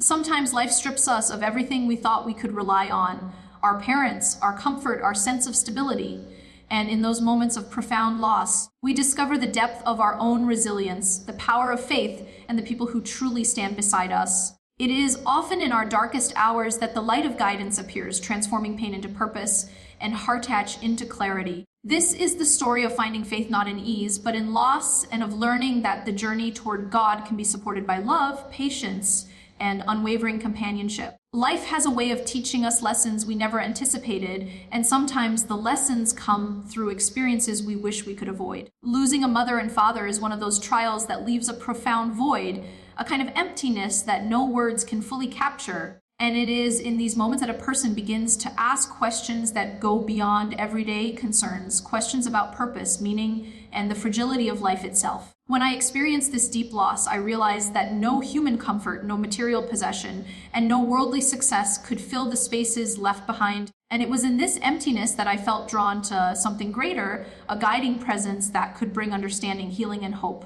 Sometimes life strips us of everything we thought we could rely on: our parents, our comfort, our sense of stability. And in those moments of profound loss, we discover the depth of our own resilience, the power of faith, and the people who truly stand beside us. It is often in our darkest hours that the light of guidance appears, transforming pain into purpose and heartache into clarity. This is the story of finding faith not in ease, but in loss, and of learning that the journey toward God can be supported by love, patience, and unwavering companionship. Life has a way of teaching us lessons we never anticipated, and sometimes the lessons come through experiences we wish we could avoid. Losing a mother and father is one of those trials that leaves a profound void, a kind of emptiness that no words can fully capture. And it is in these moments that a person begins to ask questions that go beyond everyday concerns, questions about purpose, meaning, and the fragility of life itself. When I experienced this deep loss, I realized that no human comfort, no material possession, and no worldly success could fill the spaces left behind. And it was in this emptiness that I felt drawn to something greater, a guiding presence that could bring understanding, healing, and hope.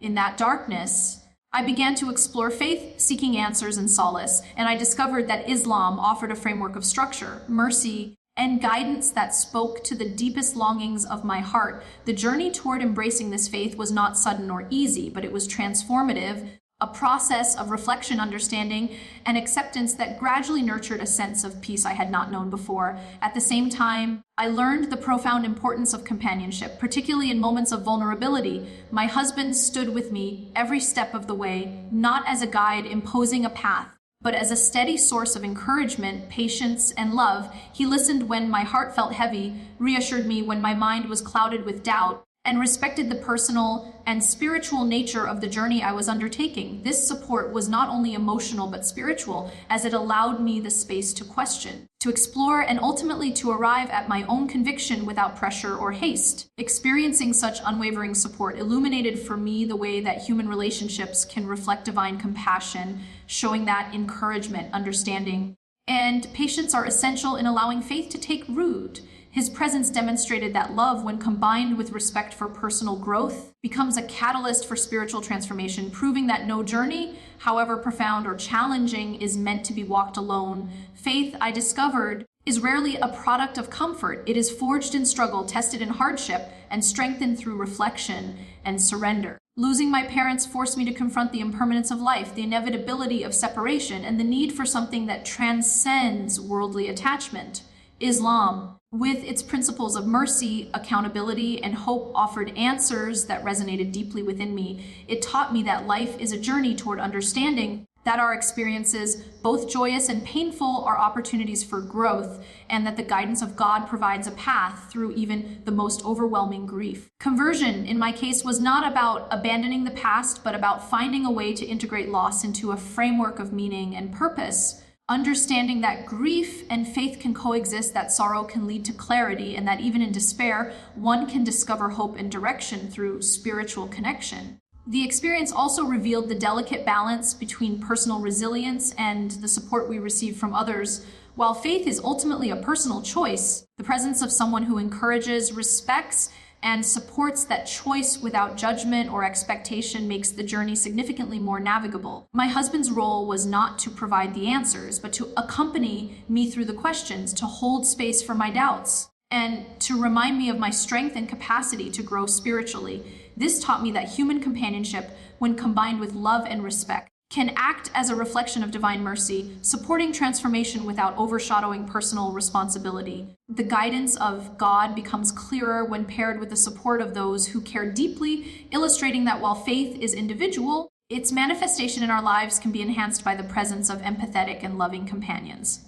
In that darkness, I began to explore faith, seeking answers and solace, and I discovered that Islam offered a framework of structure, mercy, and guidance that spoke to the deepest longings of my heart. The journey toward embracing this faith was not sudden or easy, but it was transformative, a process of reflection, understanding, and acceptance that gradually nurtured a sense of peace I had not known before. At the same time, I learned the profound importance of companionship, particularly in moments of vulnerability. My husband stood with me every step of the way, not as a guide imposing a path, but as a steady source of encouragement, patience, and love. He listened when my heart felt heavy, reassured me when my mind was clouded with doubt, and respected the personal and spiritual nature of the journey I was undertaking. This support was not only emotional but spiritual, as it allowed me the space to question, to explore, and ultimately to arrive at my own conviction without pressure or haste. Experiencing such unwavering support illuminated for me the way that human relationships can reflect divine compassion, showing that encouragement, understanding, and patience are essential in allowing faith to take root. His presence demonstrated that love, when combined with respect for personal growth, becomes a catalyst for spiritual transformation, proving that no journey, however profound or challenging, is meant to be walked alone. Faith, I discovered, is rarely a product of comfort. It is forged in struggle, tested in hardship, and strengthened through reflection and surrender. Losing my parents forced me to confront the impermanence of life, the inevitability of separation, and the need for something that transcends worldly attachment. Islam, with its principles of mercy, accountability, and hope, offered answers that resonated deeply within me. It taught me that life is a journey toward understanding, that our experiences, both joyous and painful, are opportunities for growth, and that the guidance of God provides a path through even the most overwhelming grief. Conversion, in my case, was not about abandoning the past, but about finding a way to integrate loss into a framework of meaning and purpose. Understanding that grief and faith can coexist, that sorrow can lead to clarity, and that even in despair, one can discover hope and direction through spiritual connection. The experience also revealed the delicate balance between personal resilience and the support we receive from others. While faith is ultimately a personal choice, the presence of someone who encourages, respects, and supports that choice without judgment or expectation makes the journey significantly more navigable. My husband's role was not to provide the answers, but to accompany me through the questions, to hold space for my doubts, and to remind me of my strength and capacity to grow spiritually. This taught me that human companionship, when combined with love and respect, can act as a reflection of divine mercy, supporting transformation without overshadowing personal responsibility. The guidance of God becomes clearer when paired with the support of those who care deeply, illustrating that while faith is individual, its manifestation in our lives can be enhanced by the presence of empathetic and loving companions.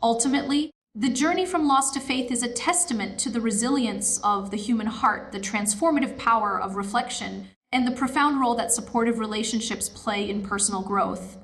Ultimately, the journey from loss to faith is a testament to the resilience of the human heart, the transformative power of reflection, and the profound role that supportive relationships play in personal growth.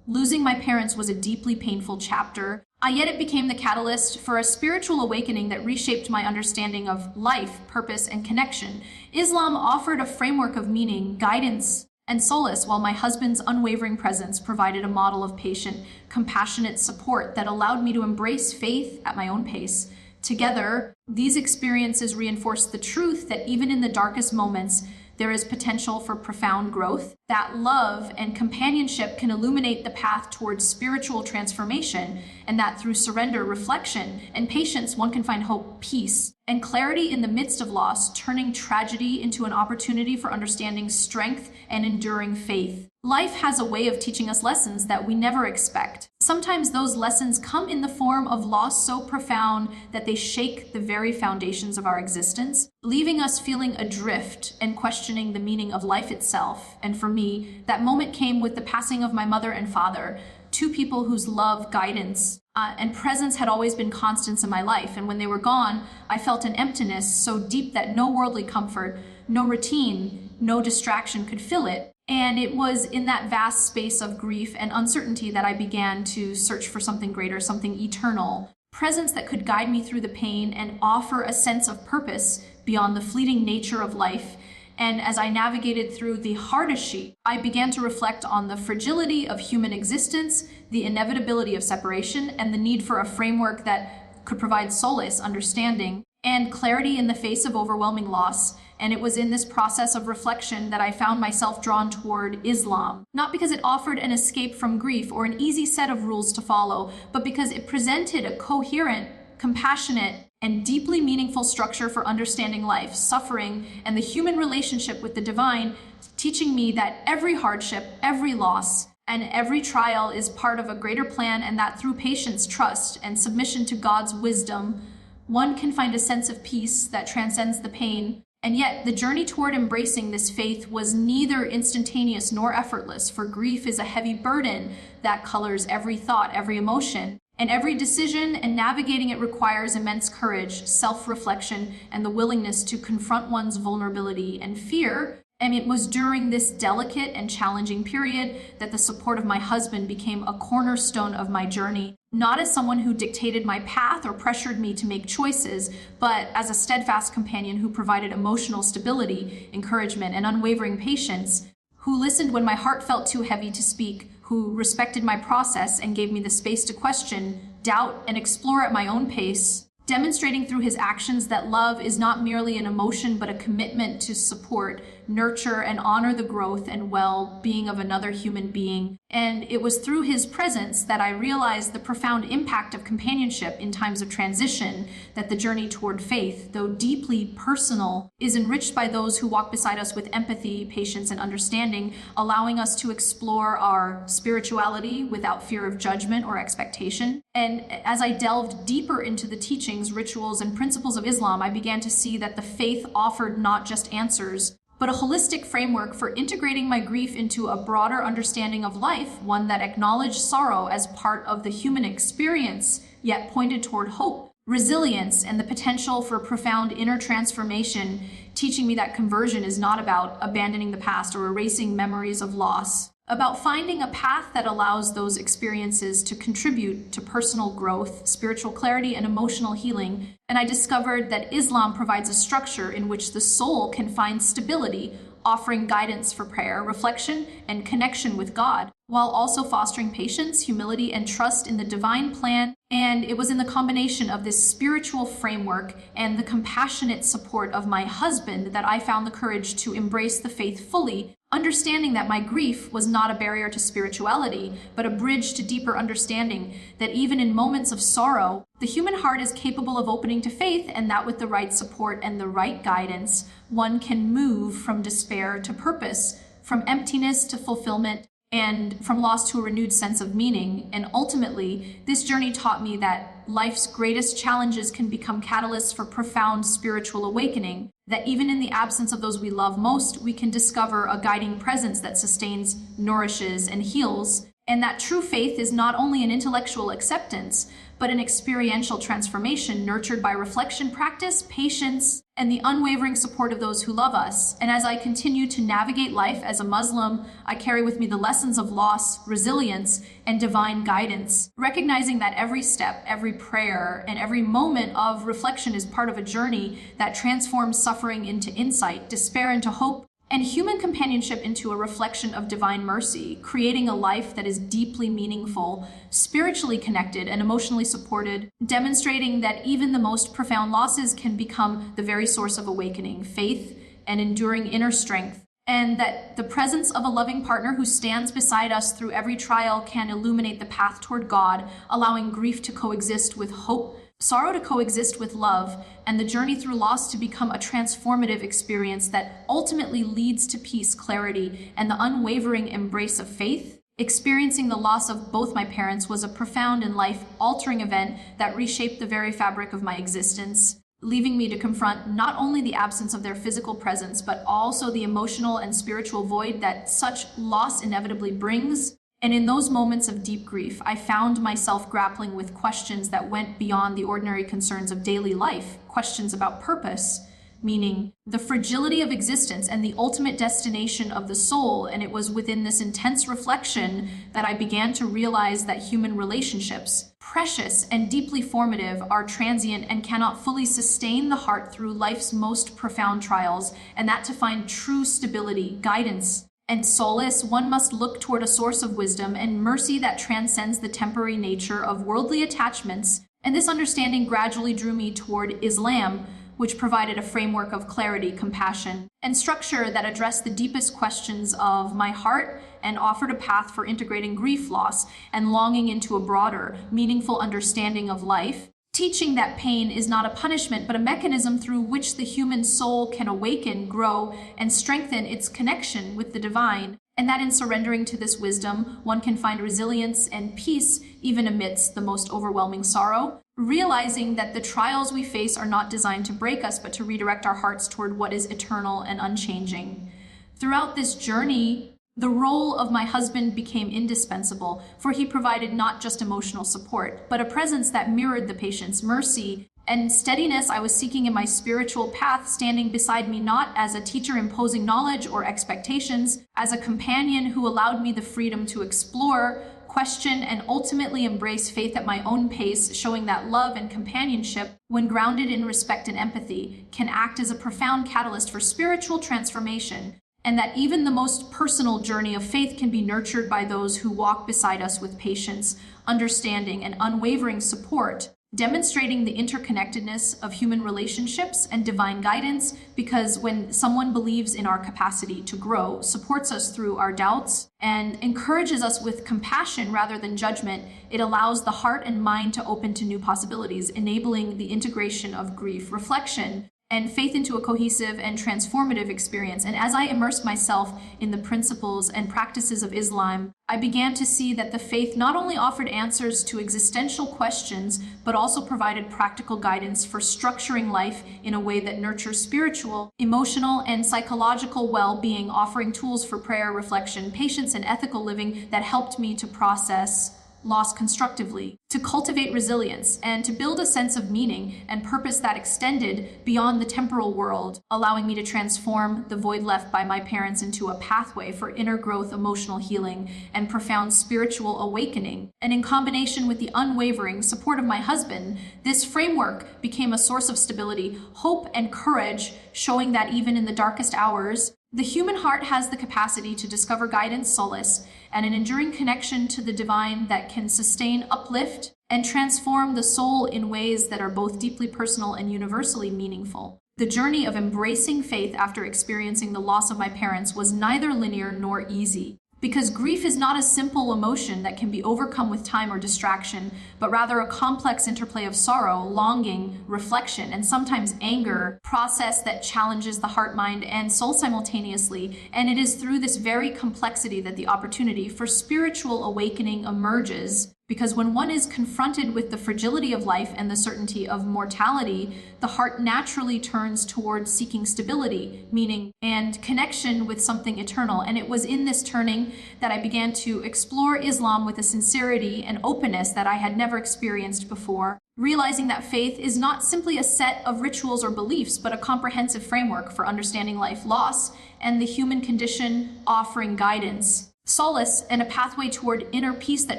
Losing my parents was a deeply painful chapter, yet it became the catalyst for a spiritual awakening that reshaped my understanding of life, purpose, and connection. Islam offered a framework of meaning, guidance, and solace, while my husband's unwavering presence provided a model of patient, compassionate support that allowed me to embrace faith at my own pace. Together, these experiences reinforced the truth that even in the darkest moments, there is potential for profound growth, that love and companionship can illuminate the path towards spiritual transformation, and that through surrender, reflection, and patience, one can find hope, peace, and clarity in the midst of loss, turning tragedy into an opportunity for understanding, strength, and enduring faith. Life has a way of teaching us lessons that we never expect. Sometimes those lessons come in the form of loss so profound that they shake the very foundations of our existence, leaving us feeling adrift and questioning the meaning of life itself. And for me, that moment came with the passing of my mother and father, two people whose love, guidance, and presence had always been constants in my life. And when they were gone, I felt an emptiness so deep that no worldly comfort, no routine, no distraction could fill it. And it was in that vast space of grief and uncertainty that I began to search for something greater, something eternal, presence that could guide me through the pain and offer a sense of purpose beyond the fleeting nature of life. And as I navigated through the hardship, I began to reflect on the fragility of human existence, the inevitability of separation, and the need for a framework that could provide solace, understanding, and clarity in the face of overwhelming loss. And it was in this process of reflection that I found myself drawn toward Islam, not because it offered an escape from grief or an easy set of rules to follow, but because it presented a coherent, compassionate, and deeply meaningful structure for understanding life, suffering, and the human relationship with the divine, teaching me that every hardship, every loss, and every trial is part of a greater plan, and that through patience, trust, and submission to God's wisdom, one can find a sense of peace that transcends the pain. And yet, the journey toward embracing this faith was neither instantaneous nor effortless, for grief is a heavy burden that colors every thought, every emotion, and every decision, and navigating it requires immense courage, self-reflection, and the willingness to confront one's vulnerability and fear. And it was during this delicate and challenging period that the support of my husband became a cornerstone of my journey, not as someone who dictated my path or pressured me to make choices, but as a steadfast companion who provided emotional stability, encouragement, and unwavering patience, who listened when my heart felt too heavy to speak, who respected my process and gave me the space to question, doubt, and explore at my own pace, demonstrating through his actions that love is not merely an emotion, but a commitment to support, nurture, and honor the growth and well-being of another human being. And it was through his presence that I realized the profound impact of companionship in times of transition, that the journey toward faith, though deeply personal, is enriched by those who walk beside us with empathy, patience, and understanding, allowing us to explore our spirituality without fear of judgment or expectation. And as I delved deeper into the teachings, rituals, and principles of Islam, I began to see that the faith offered not just answers, but a holistic framework for integrating my grief into a broader understanding of life, one that acknowledged sorrow as part of the human experience, yet pointed toward hope, resilience, and the potential for profound inner transformation, teaching me that conversion is not about abandoning the past or erasing memories of loss, about finding a path that allows those experiences to contribute to personal growth, spiritual clarity, and emotional healing. And I discovered that Islam provides a structure in which the soul can find stability, offering guidance for prayer, reflection, and connection with God, while also fostering patience, humility, and trust in the divine plan. And it was in the combination of this spiritual framework and the compassionate support of my husband that I found the courage to embrace the faith fully, understanding that my grief was not a barrier to spirituality, but a bridge to deeper understanding, that even in moments of sorrow, the human heart is capable of opening to faith, and that with the right support and the right guidance, one can move from despair to purpose, from emptiness to fulfillment, and from loss to a renewed sense of meaning. And ultimately, this journey taught me that life's greatest challenges can become catalysts for profound spiritual awakening, that even in the absence of those we love most, we can discover a guiding presence that sustains, nourishes, and heals, and that true faith is not only an intellectual acceptance, but an experiential transformation nurtured by reflection, practice, patience, and the unwavering support of those who love us. And as I continue to navigate life as a Muslim, I carry with me the lessons of loss, resilience, and divine guidance, recognizing that every step, every prayer, and every moment of reflection is part of a journey that transforms suffering into insight, despair into hope, and human companionship into a reflection of divine mercy, creating a life that is deeply meaningful, spiritually connected, and emotionally supported, demonstrating that even the most profound losses can become the very source of awakening, faith, and enduring inner strength, and that the presence of a loving partner who stands beside us through every trial can illuminate the path toward God, allowing grief to coexist with hope, sorrow to coexist with love, and the journey through loss to become a transformative experience that ultimately leads to peace, clarity, and the unwavering embrace of faith. Experiencing the loss of both my parents was a profound and life-altering event that reshaped the very fabric of my existence, leaving me to confront not only the absence of their physical presence, but also the emotional and spiritual void that such loss inevitably brings. And in those moments of deep grief, I found myself grappling with questions that went beyond the ordinary concerns of daily life, questions about purpose, meaning the fragility of existence and the ultimate destination of the soul. And it was within this intense reflection that I began to realize that human relationships, precious and deeply formative, are transient and cannot fully sustain the heart through life's most profound trials, and that to find true stability, guidance, and solace, one must look toward a source of wisdom and mercy that transcends the temporary nature of worldly attachments. And this understanding gradually drew me toward Islam, which provided a framework of clarity, compassion, and structure that addressed the deepest questions of my heart and offered a path for integrating grief, loss, and longing into a broader, meaningful understanding of life, teaching that pain is not a punishment, but a mechanism through which the human soul can awaken, grow, and strengthen its connection with the divine, and that in surrendering to this wisdom, one can find resilience and peace even amidst the most overwhelming sorrow, realizing that the trials we face are not designed to break us, but to redirect our hearts toward what is eternal and unchanging. Throughout this journey, the role of my husband became indispensable, for he provided not just emotional support, but a presence that mirrored the patience, mercy, and steadiness I was seeking in my spiritual path, standing beside me not as a teacher imposing knowledge or expectations, as a companion who allowed me the freedom to explore, question, and ultimately embrace faith at my own pace, showing that love and companionship, when grounded in respect and empathy, can act as a profound catalyst for spiritual transformation, and that even the most personal journey of faith can be nurtured by those who walk beside us with patience, understanding, and unwavering support, demonstrating the interconnectedness of human relationships and divine guidance, because when someone believes in our capacity to grow, supports us through our doubts, and encourages us with compassion rather than judgment, it allows the heart and mind to open to new possibilities, enabling the integration of grief, reflection, and faith into a cohesive and transformative experience. And as I immersed myself in the principles and practices of Islam, I began to see that the faith not only offered answers to existential questions, but also provided practical guidance for structuring life in a way that nurtures spiritual, emotional, and psychological well-being, offering tools for prayer, reflection, patience, and ethical living that helped me to process loss constructively, to cultivate resilience, and to build a sense of meaning and purpose that extended beyond the temporal world, allowing me to transform the void left by my parents into a pathway for inner growth, emotional healing, and profound spiritual awakening. And in combination with the unwavering support of my husband, this framework became a source of stability, hope, and courage, showing that even in the darkest hours, the human heart has the capacity to discover guidance, solace, and an enduring connection to the divine that can sustain, uplift, and transform the soul in ways that are both deeply personal and universally meaningful. The journey of embracing faith after experiencing the loss of my parents was neither linear nor easy, because grief is not a simple emotion that can be overcome with time or distraction, but rather a complex interplay of sorrow, longing, reflection, and sometimes anger, process that challenges the heart, mind, and soul simultaneously. And it is through this very complexity that the opportunity for spiritual awakening emerges, because when one is confronted with the fragility of life and the certainty of mortality, the heart naturally turns towards seeking stability, meaning, and connection with something eternal. And it was in this turning that I began to explore Islam with a sincerity and openness that I had never experienced before, realizing that faith is not simply a set of rituals or beliefs, but a comprehensive framework for understanding life, loss, and the human condition, offering guidance, solace, and a pathway toward inner peace that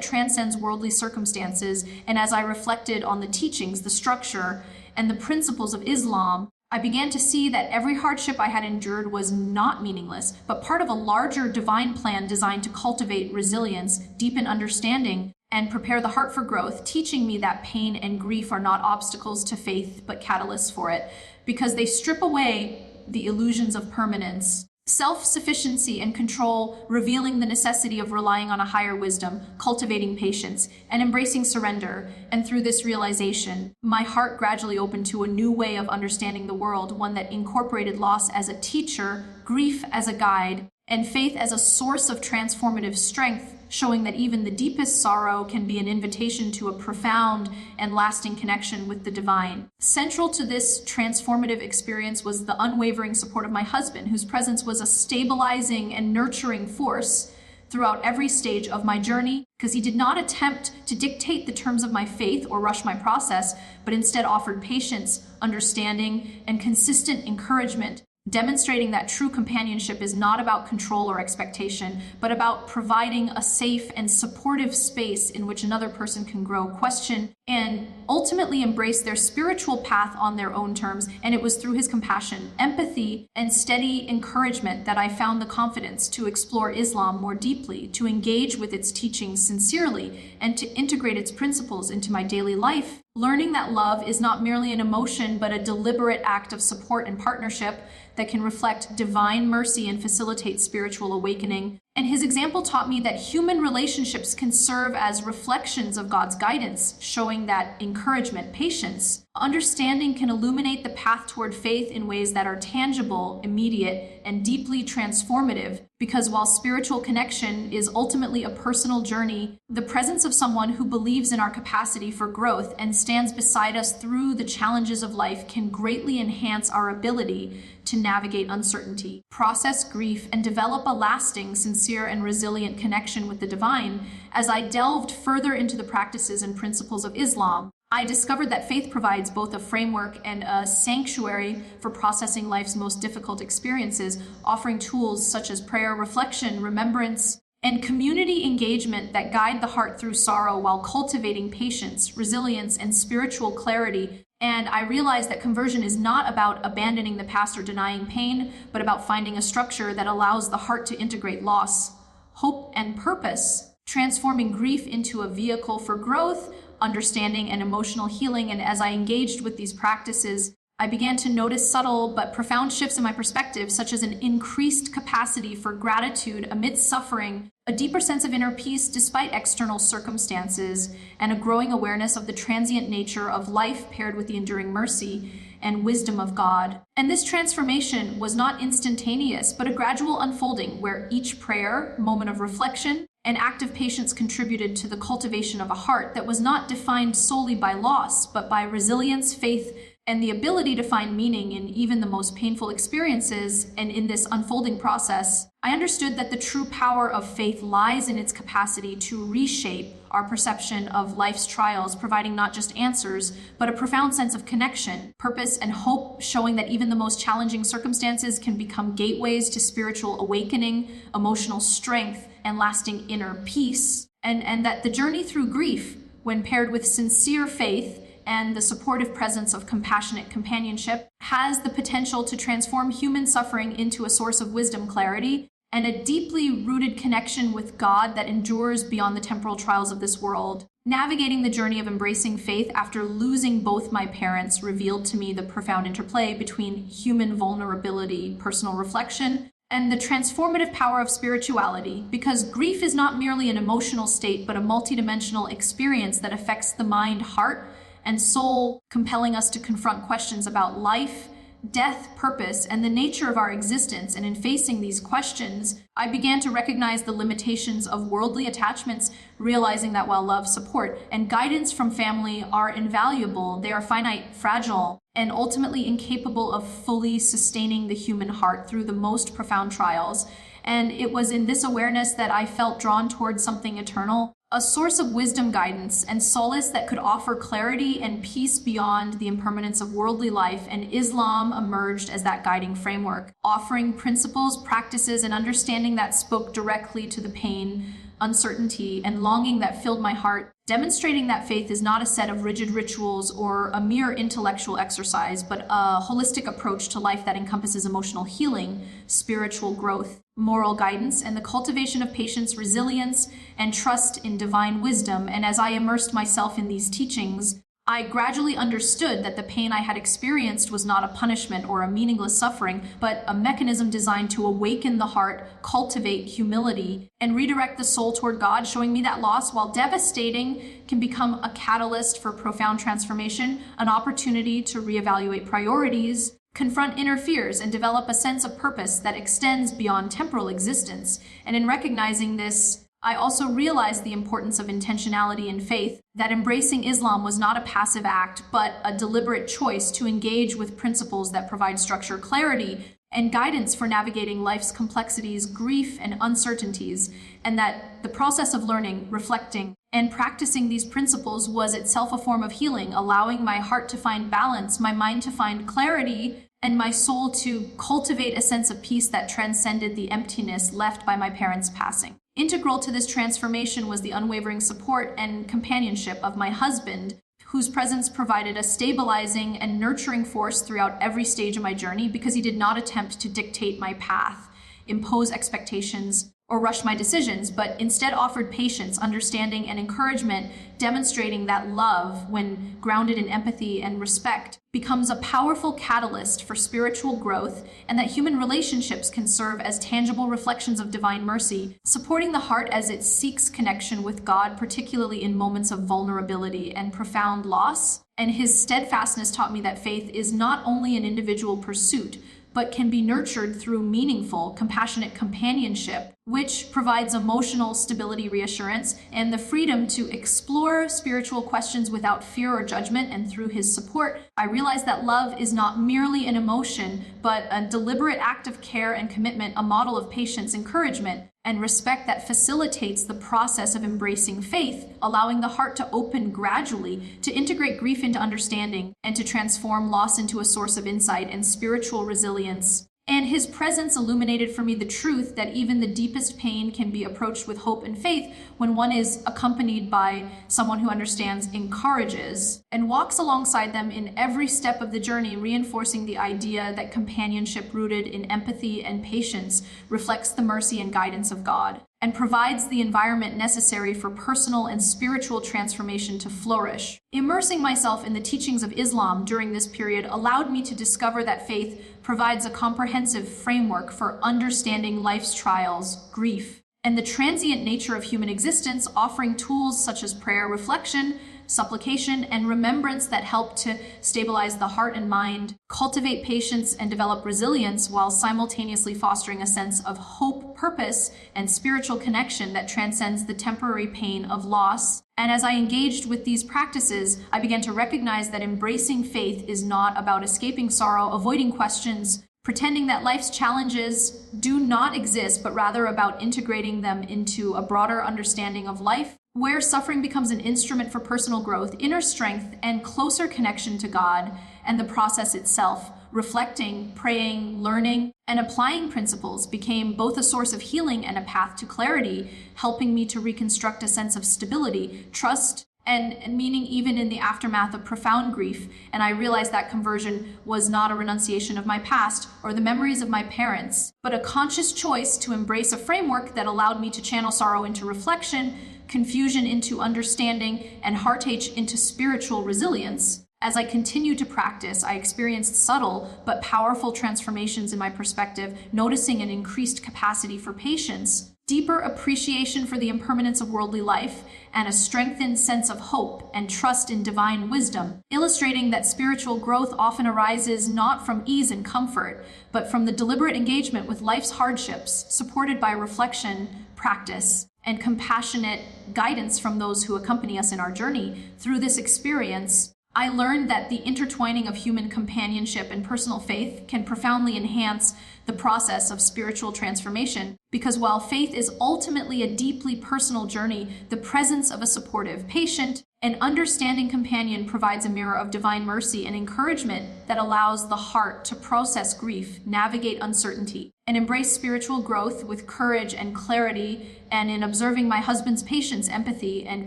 transcends worldly circumstances. And as I reflected on the teachings, the structure, and the principles of Islam, I began to see that every hardship I had endured was not meaningless, but part of a larger divine plan designed to cultivate resilience, deepen understanding, and prepare the heart for growth, teaching me that pain and grief are not obstacles to faith, but catalysts for it, because they strip away the illusions of permanence. Self-sufficiency and control, revealing the necessity of relying on a higher wisdom, cultivating patience, and embracing surrender. And through this realization, my heart gradually opened to a new way of understanding the world, one that incorporated loss as a teacher, grief as a guide, and faith as a source of transformative strength, showing that even the deepest sorrow can be an invitation to a profound and lasting connection with the divine. Central to this transformative experience was the unwavering support of my husband, whose presence was a stabilizing and nurturing force throughout every stage of my journey, because he did not attempt to dictate the terms of my faith or rush my process, but instead offered patience, understanding, and consistent encouragement, demonstrating that true companionship is not about control or expectation, but about providing a safe and supportive space in which another person can grow, question, and ultimately embrace their spiritual path on their own terms. And it was through his compassion, empathy, and steady encouragement that I found the confidence to explore Islam more deeply, to engage with its teachings sincerely, and to integrate its principles into my daily life, learning that love is not merely an emotion, but a deliberate act of support and partnership that can reflect divine mercy and facilitate spiritual awakening. And his example taught me that human relationships can serve as reflections of God's guidance, showing that encouragement, patience, understanding can illuminate the path toward faith in ways that are tangible, immediate, and deeply transformative. Because while spiritual connection is ultimately a personal journey, the presence of someone who believes in our capacity for growth and stands beside us through the challenges of life can greatly enhance our ability to navigate uncertainty, process grief, and develop a lasting, sincere, and resilient connection with the divine. As I delved further into the practices and principles of Islam, I discovered that faith provides both a framework and a sanctuary for processing life's most difficult experiences, offering tools such as prayer, reflection, remembrance, and community engagement that guide the heart through sorrow while cultivating patience, resilience, and spiritual clarity. And I realized that conversion is not about abandoning the past or denying pain, but about finding a structure that allows the heart to integrate loss, hope, and purpose, transforming grief into a vehicle for growth, understanding, and emotional healing. And as I engaged with these practices, I began to notice subtle but profound shifts in my perspective, such as an increased capacity for gratitude amidst suffering, a deeper sense of inner peace despite external circumstances, and a growing awareness of the transient nature of life paired with the enduring mercy and wisdom of God. And this transformation was not instantaneous, but a gradual unfolding where each prayer, moment of reflection, and act of patience contributed to the cultivation of a heart that was not defined solely by loss, but by resilience, faith, and the ability to find meaning in even the most painful experiences. And in this unfolding process, I understood that the true power of faith lies in its capacity to reshape our perception of life's trials, providing not just answers, but a profound sense of connection, purpose, and hope, showing that even the most challenging circumstances can become gateways to spiritual awakening, emotional strength, and lasting inner peace. And that the journey through grief, when paired with sincere faith and the supportive presence of compassionate companionship, has the potential to transform human suffering into a source of wisdom, clarity, and a deeply rooted connection with God that endures beyond the temporal trials of this world. Navigating the journey of embracing faith after losing both my parents revealed to me the profound interplay between human vulnerability, personal reflection, and the transformative power of spirituality, because grief is not merely an emotional state, but a multidimensional experience that affects the mind, heart, and soul, compelling us to confront questions about life, death, purpose, and the nature of our existence. And in facing these questions, I began to recognize the limitations of worldly attachments, realizing that while love, support, and guidance from family are invaluable, they are finite, fragile, and ultimately incapable of fully sustaining the human heart through the most profound trials. And it was in this awareness that I felt drawn towards something eternal, a source of wisdom, guidance, and solace that could offer clarity and peace beyond the impermanence of worldly life. And Islam emerged as that guiding framework, offering principles, practices, and understanding that spoke directly to the pain, uncertainty, and longing that filled my heart, demonstrating that faith is not a set of rigid rituals or a mere intellectual exercise, but a holistic approach to life that encompasses emotional healing, spiritual growth, moral guidance, and the cultivation of patience, resilience, and trust in divine wisdom. And as I immersed myself in these teachings, I gradually understood that the pain I had experienced was not a punishment or a meaningless suffering, but a mechanism designed to awaken the heart, cultivate humility, and redirect the soul toward God, showing me that loss, while devastating, can become a catalyst for profound transformation, an opportunity to reevaluate priorities, confront inner fears, and develop a sense of purpose that extends beyond temporal existence. And in recognizing this, I also realized the importance of intentionality in faith, that embracing Islam was not a passive act, but a deliberate choice to engage with principles that provide structure, clarity, and guidance for navigating life's complexities, grief, and uncertainties, and that the process of learning, reflecting, and practicing these principles was itself a form of healing, allowing my heart to find balance, my mind to find clarity, and my soul to cultivate a sense of peace that transcended the emptiness left by my parents' passing. Integral to this transformation was the unwavering support and companionship of my husband, whose presence provided a stabilizing and nurturing force throughout every stage of my journey, because he did not attempt to dictate my path, impose expectations, or rush my decisions, but instead offered patience, understanding, and encouragement, demonstrating that love, when grounded in empathy and respect, becomes a powerful catalyst for spiritual growth, and that human relationships can serve as tangible reflections of divine mercy, supporting the heart as it seeks connection with God, particularly in moments of vulnerability and profound loss. And his steadfastness taught me that faith is not only an individual pursuit, but can be nurtured through meaningful, compassionate companionship, which provides emotional stability, reassurance, and the freedom to explore spiritual questions without fear or judgment. And through his support, I realized that love is not merely an emotion, but a deliberate act of care and commitment, a model of patience, encouragement, and respect that facilitates the process of embracing faith, allowing the heart to open gradually, to integrate grief into understanding, and to transform loss into a source of insight and spiritual resilience. And his presence illuminated for me the truth that even the deepest pain can be approached with hope and faith when one is accompanied by someone who understands, encourages, and walks alongside them in every step of the journey, reinforcing the idea that companionship rooted in empathy and patience reflects the mercy and guidance of God, and provides the environment necessary for personal and spiritual transformation to flourish. Immersing myself in the teachings of Islam during this period allowed me to discover that faith provides a comprehensive framework for understanding life's trials, grief, and the transient nature of human existence, offering tools such as prayer, reflection, supplication, and remembrance that help to stabilize the heart and mind, cultivate patience, and develop resilience, while simultaneously fostering a sense of hope, purpose, and spiritual connection that transcends the temporary pain of loss. And as I engaged with these practices, I began to recognize that embracing faith is not about escaping sorrow, avoiding questions, pretending that life's challenges do not exist, but rather about integrating them into a broader understanding of life, where suffering becomes an instrument for personal growth, inner strength, and closer connection to God and the process itself. Reflecting, praying, learning, and applying principles became both a source of healing and a path to clarity, helping me to reconstruct a sense of stability, trust, and meaning even in the aftermath of profound grief. And I realized that conversion was not a renunciation of my past or the memories of my parents, but a conscious choice to embrace a framework that allowed me to channel sorrow into reflection, confusion into understanding, and heartache into spiritual resilience. As I continued to practice, I experienced subtle but powerful transformations in my perspective, noticing an increased capacity for patience, deeper appreciation for the impermanence of worldly life, and a strengthened sense of hope and trust in divine wisdom, illustrating that spiritual growth often arises not from ease and comfort, but from the deliberate engagement with life's hardships, supported by reflection, practice, and compassionate guidance from those who accompany us in our journey. Through this experience, I learned that the intertwining of human companionship and personal faith can profoundly enhance the process of spiritual transformation, because while faith is ultimately a deeply personal journey, the presence of a supportive, patient, and understanding companion provides a mirror of divine mercy and encouragement that allows the heart to process grief, navigate uncertainty, and embrace spiritual growth with courage and clarity. And in observing my husband's patience, empathy, and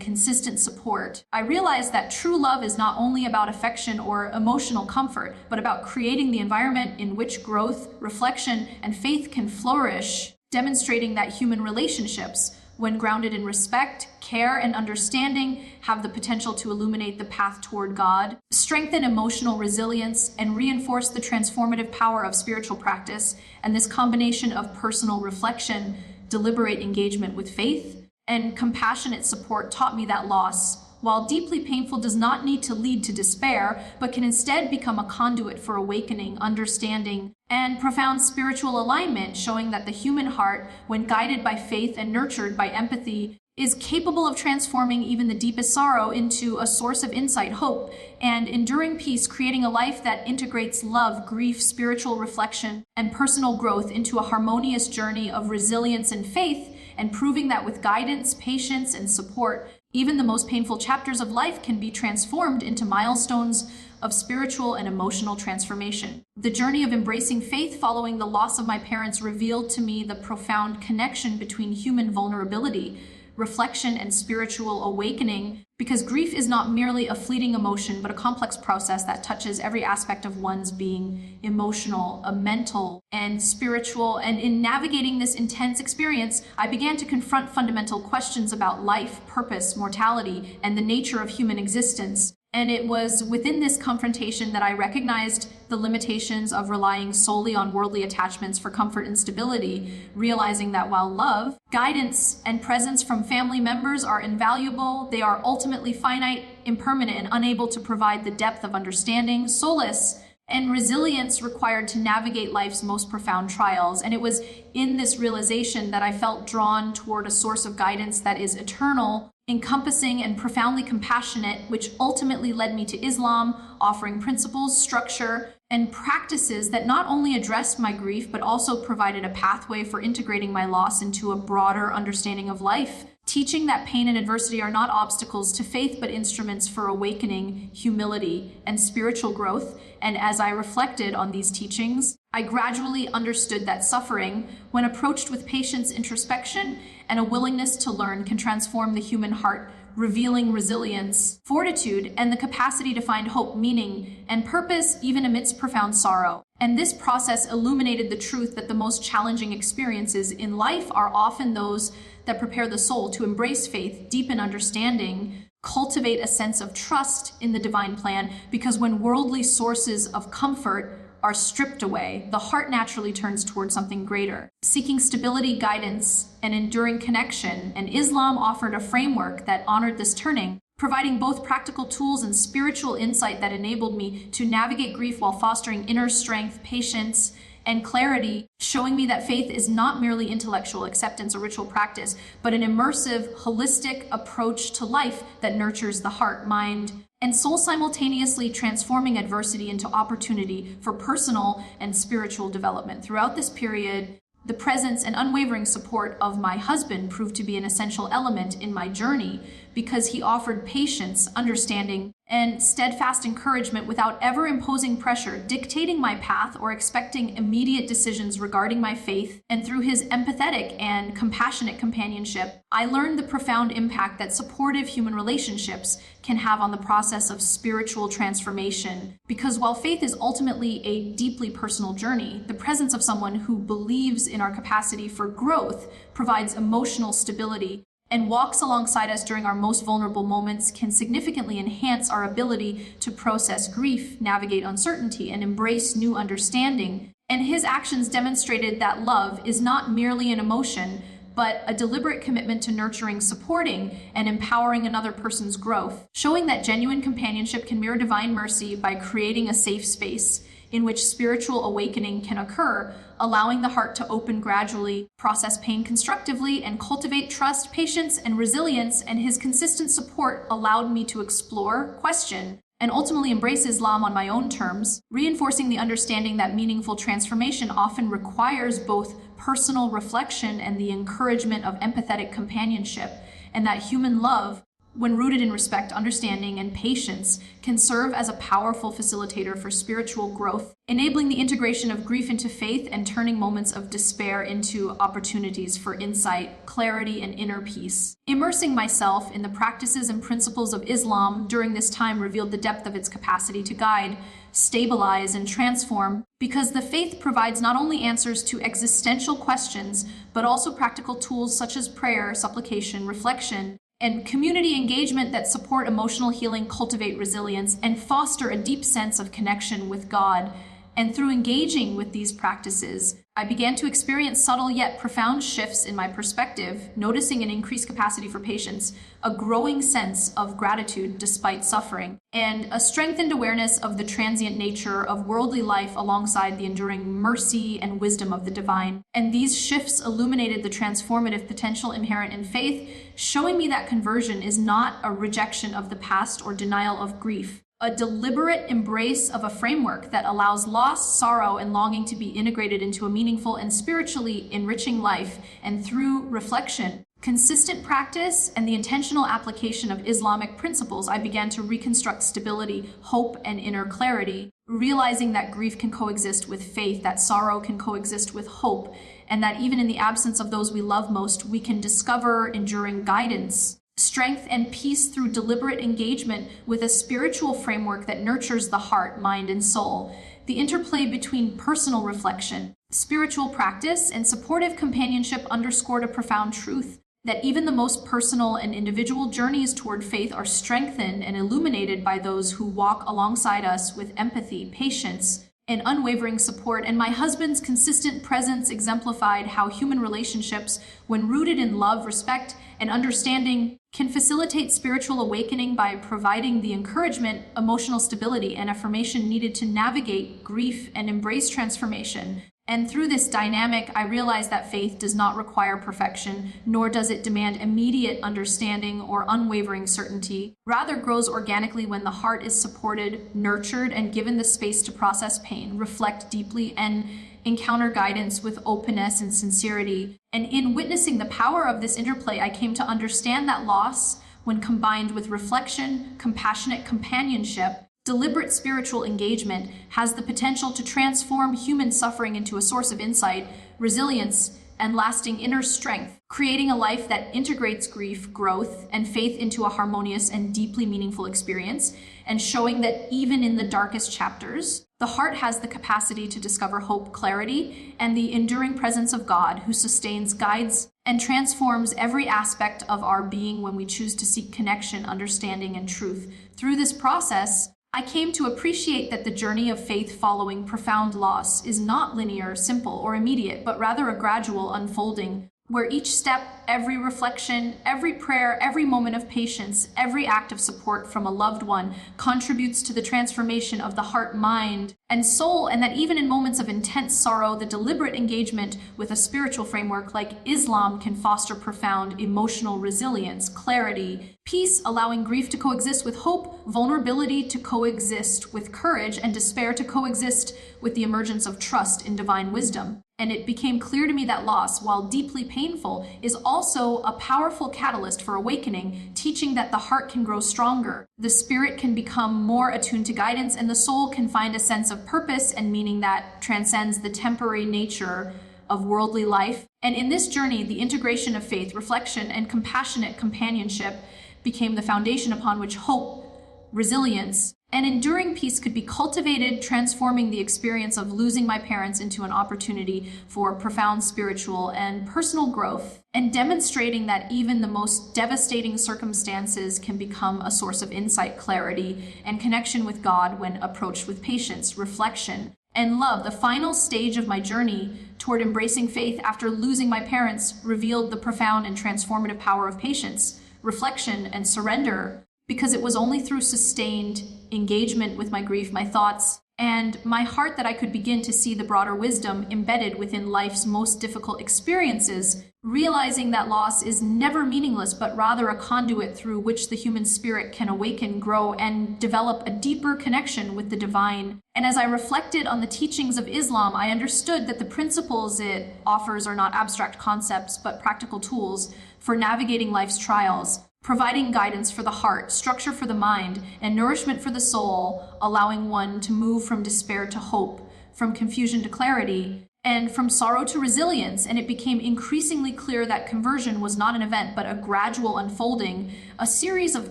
consistent support, I realized that true love is not only about affection or emotional comfort, but about creating the environment in which growth, reflection, and faith can flourish, demonstrating that human relationships, when grounded in respect, care, and understanding, have the potential to illuminate the path toward God, strengthen emotional resilience, and reinforce the transformative power of spiritual practice. And this combination of personal reflection, deliberate engagement with faith, and compassionate support taught me that loss, while deeply painful, does not need to lead to despair, but can instead become a conduit for awakening, understanding, and profound spiritual alignment, showing that the human heart, when guided by faith and nurtured by empathy, is capable of transforming even the deepest sorrow into a source of insight, hope, and enduring peace, creating a life that integrates love, grief, spiritual reflection, and personal growth into a harmonious journey of resilience and faith, and proving that with guidance, patience, and support, even the most painful chapters of life can be transformed into milestones of spiritual and emotional transformation. The journey of embracing faith following the loss of my parents revealed to me the profound connection between human vulnerability, reflection, and spiritual awakening, because grief is not merely a fleeting emotion, but a complex process that touches every aspect of one's being, emotional, mental, and spiritual. And in navigating this intense experience, I began to confront fundamental questions about life, purpose, mortality, and the nature of human existence. And it was within this confrontation that I recognized the limitations of relying solely on worldly attachments for comfort and stability, realizing that while love, guidance, and presence from family members are invaluable, they are ultimately finite, impermanent, and unable to provide the depth of understanding, solace, and resilience required to navigate life's most profound trials. And it was in this realization that I felt drawn toward a source of guidance that is eternal, encompassing, and profoundly compassionate, which ultimately led me to Islam, offering principles, structure, and practices that not only addressed my grief, but also provided a pathway for integrating my loss into a broader understanding of life, teaching that pain and adversity are not obstacles to faith, but instruments for awakening, humility, and spiritual growth. And as I reflected on these teachings, I gradually understood that suffering, when approached with patience, introspection, and a willingness to learn, can transform the human heart, revealing resilience, fortitude, and the capacity to find hope, meaning, and purpose even amidst profound sorrow. And this process illuminated the truth that the most challenging experiences in life are often those that prepare the soul to embrace faith, deepen understanding, cultivate a sense of trust in the divine plan, because when worldly sources of comfort are stripped away, the heart naturally turns towards something greater, seeking stability, guidance, and enduring connection. And Islam offered a framework that honored this turning, providing both practical tools and spiritual insight that enabled me to navigate grief while fostering inner strength, patience, and clarity, showing me that faith is not merely intellectual acceptance or ritual practice, but an immersive, holistic approach to life that nurtures the heart, mind, and soul, simultaneously transforming adversity into opportunity for personal and spiritual development. Throughout this period, the presence and unwavering support of my husband proved to be an essential element in my journey, because he offered patience, understanding, and steadfast encouragement without ever imposing pressure, dictating my path, or expecting immediate decisions regarding my faith. And through his empathetic and compassionate companionship, I learned the profound impact that supportive human relationships can have on the process of spiritual transformation. Because while faith is ultimately a deeply personal journey, the presence of someone who believes in our capacity for growth, provides emotional stability, and walks alongside us during our most vulnerable moments can significantly enhance our ability to process grief, navigate uncertainty, and embrace new understanding. And his actions demonstrated that love is not merely an emotion, but a deliberate commitment to nurturing, supporting, and empowering another person's growth, showing that genuine companionship can mirror divine mercy by creating a safe space in which spiritual awakening can occur, allowing the heart to open gradually, process pain constructively, and cultivate trust, patience, and resilience. And his consistent support allowed me to explore, question, and ultimately embrace Islam on my own terms, reinforcing the understanding that meaningful transformation often requires both personal reflection and the encouragement of empathetic companionship, and that human love, when rooted in respect, understanding, and patience, can serve as a powerful facilitator for spiritual growth, enabling the integration of grief into faith and turning moments of despair into opportunities for insight, clarity, and inner peace. Immersing myself in the practices and principles of Islam during this time revealed the depth of its capacity to guide, stabilize, and transform, because the faith provides not only answers to existential questions, but also practical tools such as prayer, supplication, reflection, and community engagement that support emotional healing, cultivate resilience, and foster a deep sense of connection with God. And through engaging with these practices, I began to experience subtle yet profound shifts in my perspective, noticing an increased capacity for patience, a growing sense of gratitude despite suffering, and a strengthened awareness of the transient nature of worldly life alongside the enduring mercy and wisdom of the divine. And these shifts illuminated the transformative potential inherent in faith, showing me that conversion is not a rejection of the past or denial of grief, a deliberate embrace of a framework that allows loss, sorrow, and longing to be integrated into a meaningful and spiritually enriching life. And through reflection, consistent practice, and the intentional application of Islamic principles, I began to reconstruct stability, hope, and inner clarity, realizing that grief can coexist with faith, that sorrow can coexist with hope, and that even in the absence of those we love most, we can discover enduring guidance, strength, and peace through deliberate engagement with a spiritual framework that nurtures the heart, mind, and soul. The interplay between personal reflection, spiritual practice, and supportive companionship underscored a profound truth: that even the most personal and individual journeys toward faith are strengthened and illuminated by those who walk alongside us with empathy, patience, and unwavering support. And my husband's consistent presence exemplified how human relationships, when rooted in love, respect, and understanding, can facilitate spiritual awakening by providing the encouragement, emotional stability, and affirmation needed to navigate grief and embrace transformation. And through this dynamic, I realized that faith does not require perfection, nor does it demand immediate understanding or unwavering certainty. Rather, grows organically when the heart is supported, nurtured, and given the space to process pain, reflect deeply, and encounter guidance with openness and sincerity. And in witnessing the power of this interplay, I came to understand that loss, when combined with reflection, compassionate companionship, deliberate spiritual engagement, has the potential to transform human suffering into a source of insight, resilience, and lasting inner strength, creating a life that integrates grief, growth, and faith into a harmonious and deeply meaningful experience, and showing that even in the darkest chapters, the heart has the capacity to discover hope, clarity, and the enduring presence of God, who sustains, guides, and transforms every aspect of our being when we choose to seek connection, understanding, and truth. Through this process, I came to appreciate that the journey of faith following profound loss is not linear, simple, or immediate, but rather a gradual unfolding, where each step, every reflection, every prayer, every moment of patience, every act of support from a loved one contributes to the transformation of the heart, mind, and soul, and that even in moments of intense sorrow, the deliberate engagement with a spiritual framework like Islam can foster profound emotional resilience, clarity, peace, allowing grief to coexist with hope, vulnerability to coexist with courage, and despair to coexist with the emergence of trust in divine wisdom. And it became clear to me that loss, while deeply painful, is also a powerful catalyst for awakening, teaching that the heart can grow stronger, the spirit can become more attuned to guidance, and the soul can find a sense of purpose and meaning that transcends the temporary nature of worldly life. And in this journey, the integration of faith, reflection, and compassionate companionship became the foundation upon which hope, resilience, and enduring peace could be cultivated, transforming the experience of losing my parents into an opportunity for profound spiritual and personal growth, and demonstrating that even the most devastating circumstances can become a source of insight, clarity, and connection with God when approached with patience, reflection, and love. The final stage of my journey toward embracing faith after losing my parents revealed the profound and transformative power of patience, reflection, and surrender, because it was only through sustained engagement with my grief, my thoughts, and my heart that I could begin to see the broader wisdom embedded within life's most difficult experiences, realizing that loss is never meaningless, but rather a conduit through which the human spirit can awaken, grow, and develop a deeper connection with the divine. And as I reflected on the teachings of Islam, I understood that the principles it offers are not abstract concepts, but practical tools for navigating life's trials, providing guidance for the heart, structure for the mind, and nourishment for the soul, allowing one to move from despair to hope, from confusion to clarity, and from sorrow to resilience. And it became increasingly clear that conversion was not an event, but a gradual unfolding, a series of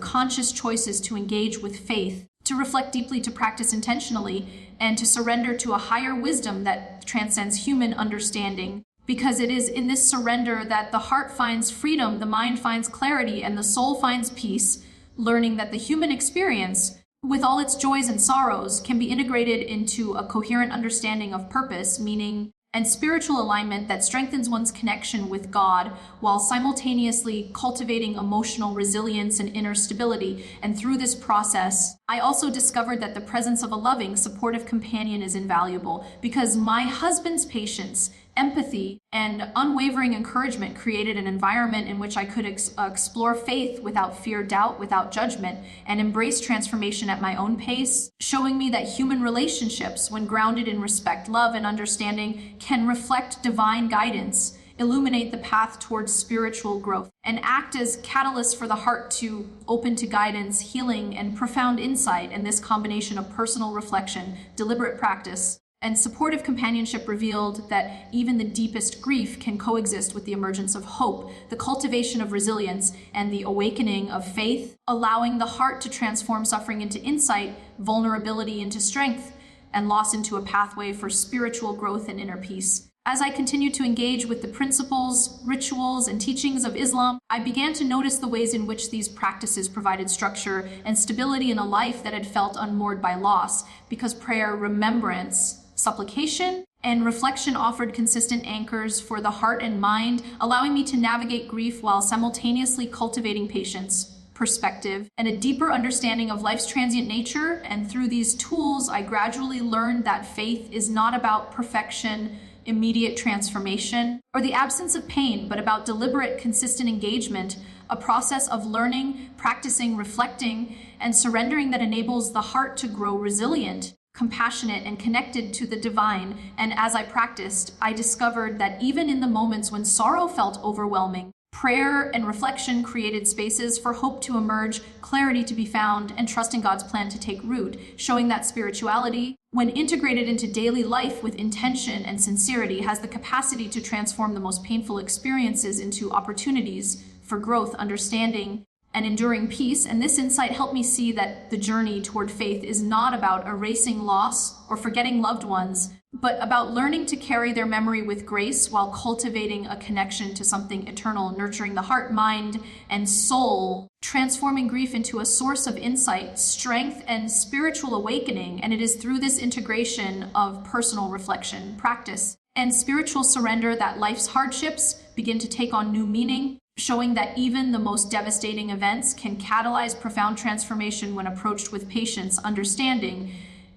conscious choices to engage with faith, to reflect deeply, to practice intentionally, and to surrender to a higher wisdom that transcends human understanding. Because it is in this surrender that the heart finds freedom, the mind finds clarity, and the soul finds peace, learning that the human experience, with all its joys and sorrows, can be integrated into a coherent understanding of purpose, meaning, and spiritual alignment that strengthens one's connection with God while simultaneously cultivating emotional resilience and inner stability. And through this process, I also discovered that the presence of a loving, supportive companion is invaluable, because my husband's patience, empathy, and unwavering encouragement created an environment in which I could explore faith without fear, doubt, without judgment, and embrace transformation at my own pace, showing me that human relationships, when grounded in respect, love, and understanding, can reflect divine guidance, illuminate the path towards spiritual growth, and act as catalysts for the heart to open to guidance, healing, and profound insight. And this combination of personal reflection, deliberate practice, and supportive companionship revealed that even the deepest grief can coexist with the emergence of hope, the cultivation of resilience, and the awakening of faith, allowing the heart to transform suffering into insight, vulnerability into strength, and loss into a pathway for spiritual growth and inner peace. As I continued to engage with the principles, rituals, and teachings of Islam, I began to notice the ways in which these practices provided structure and stability in a life that had felt unmoored by loss, because prayer, remembrance, supplication, and reflection offered consistent anchors for the heart and mind, allowing me to navigate grief while simultaneously cultivating patience, perspective, and a deeper understanding of life's transient nature. And through these tools, I gradually learned that faith is not about perfection, immediate transformation, or the absence of pain, but about deliberate, consistent engagement, a process of learning, practicing, reflecting, and surrendering that enables the heart to grow resilient, compassionate, and connected to the divine. And as I practiced, I discovered that even in the moments when sorrow felt overwhelming, prayer and reflection created spaces for hope to emerge, clarity to be found, and trust in God's plan to take root, showing that spirituality, when integrated into daily life with intention and sincerity, has the capacity to transform the most painful experiences into opportunities for growth, understanding, and enduring peace. And this insight helped me see that the journey toward faith is not about erasing loss or forgetting loved ones, but about learning to carry their memory with grace while cultivating a connection to something eternal, nurturing the heart, mind, and soul, transforming grief into a source of insight, strength, and spiritual awakening. And it is through this integration of personal reflection, practice, and spiritual surrender that life's hardships begin to take on new meaning, showing that even the most devastating events can catalyze profound transformation when approached with patience, understanding,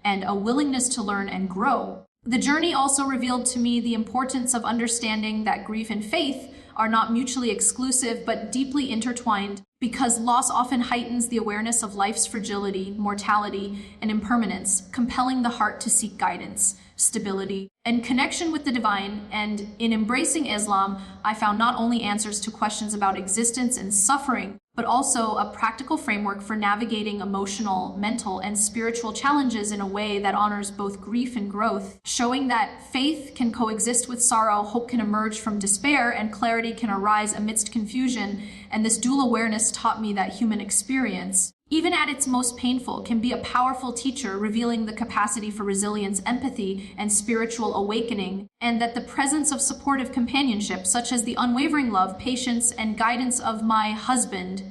and a willingness to learn and grow. The journey also revealed to me the importance of understanding that grief and faith are not mutually exclusive, but deeply intertwined, because loss often heightens the awareness of life's fragility, mortality, and impermanence, compelling the heart to seek guidance, stability, and connection with the divine. And in embracing Islam, I found not only answers to questions about existence and suffering, but also a practical framework for navigating emotional, mental, and spiritual challenges in a way that honors both grief and growth, showing that faith can coexist with sorrow, hope can emerge from despair, and clarity can arise amidst confusion. And this dual awareness taught me that human experience, even at its most painful, can be a powerful teacher, revealing the capacity for resilience, empathy, and spiritual awakening, and that the presence of supportive companionship, such as the unwavering love, patience, and guidance of my husband,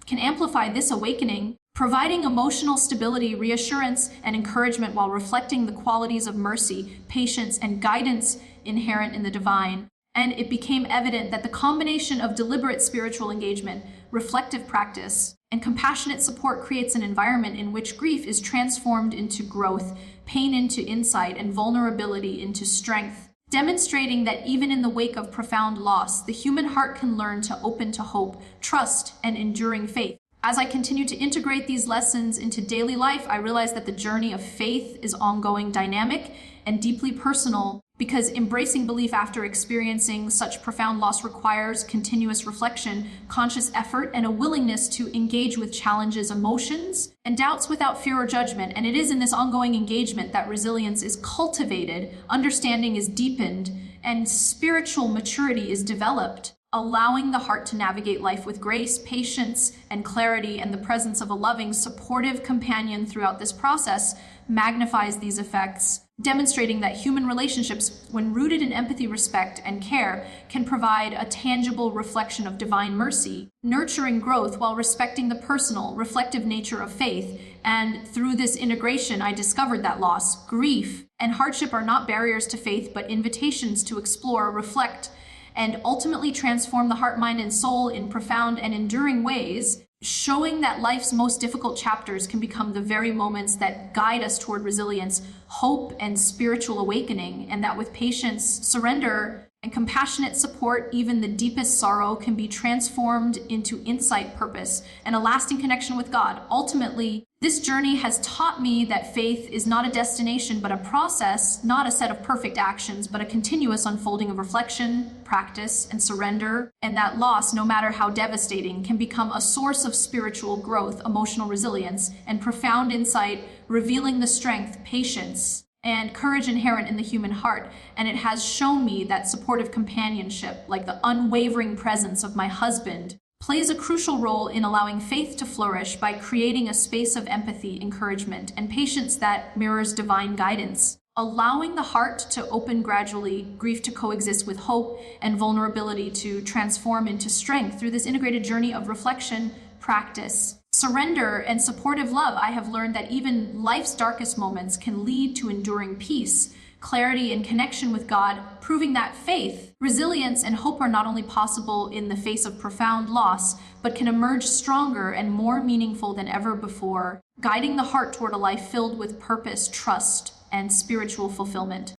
can amplify this awakening, providing emotional stability, reassurance, and encouragement while reflecting the qualities of mercy, patience, and guidance inherent in the divine. And it became evident that the combination of deliberate spiritual engagement, reflective practice, and compassionate support creates an environment in which grief is transformed into growth, pain into insight, and vulnerability into strength, demonstrating that even in the wake of profound loss, the human heart can learn to open to hope, trust, and enduring faith. As I continue to integrate these lessons into daily life, I realize that the journey of faith is ongoing, dynamic, and deeply personal, because embracing belief after experiencing such profound loss requires continuous reflection, conscious effort, and a willingness to engage with challenges, emotions, and doubts without fear or judgment. And it is in this ongoing engagement that resilience is cultivated, understanding is deepened, and spiritual maturity is developed, allowing the heart to navigate life with grace, patience, and clarity. And the presence of a loving, supportive companion throughout this process magnifies these effects, demonstrating that human relationships, when rooted in empathy, respect, and care, can provide a tangible reflection of divine mercy, nurturing growth while respecting the personal, reflective nature of faith. And through this integration, I discovered that loss, grief, and hardship are not barriers to faith, but invitations to explore, reflect, and ultimately transform the heart, mind, and soul in profound and enduring ways, showing that life's most difficult chapters can become the very moments that guide us toward resilience, hope, and spiritual awakening, and that with patience, surrender, and compassionate support, even the deepest sorrow can be transformed into insight, purpose, and a lasting connection with God. Ultimately, this journey has taught me that faith is not a destination, but a process, not a set of perfect actions, but a continuous unfolding of reflection, practice, and surrender. And that loss, no matter how devastating, can become a source of spiritual growth, emotional resilience, and profound insight, revealing the strength, patience, and courage inherent in the human heart. And it has shown me that supportive companionship, like the unwavering presence of my husband, plays a crucial role in allowing faith to flourish by creating a space of empathy, encouragement, and patience that mirrors divine guidance, allowing the heart to open gradually, grief to coexist with hope, and vulnerability to transform into strength. Through this integrated journey of reflection, practice, surrender, and supportive love, I have learned that even life's darkest moments can lead to enduring peace, clarity, and connection with God, proving that faith, resilience, and hope are not only possible in the face of profound loss, but can emerge stronger and more meaningful than ever before, guiding the heart toward a life filled with purpose, trust, and spiritual fulfillment.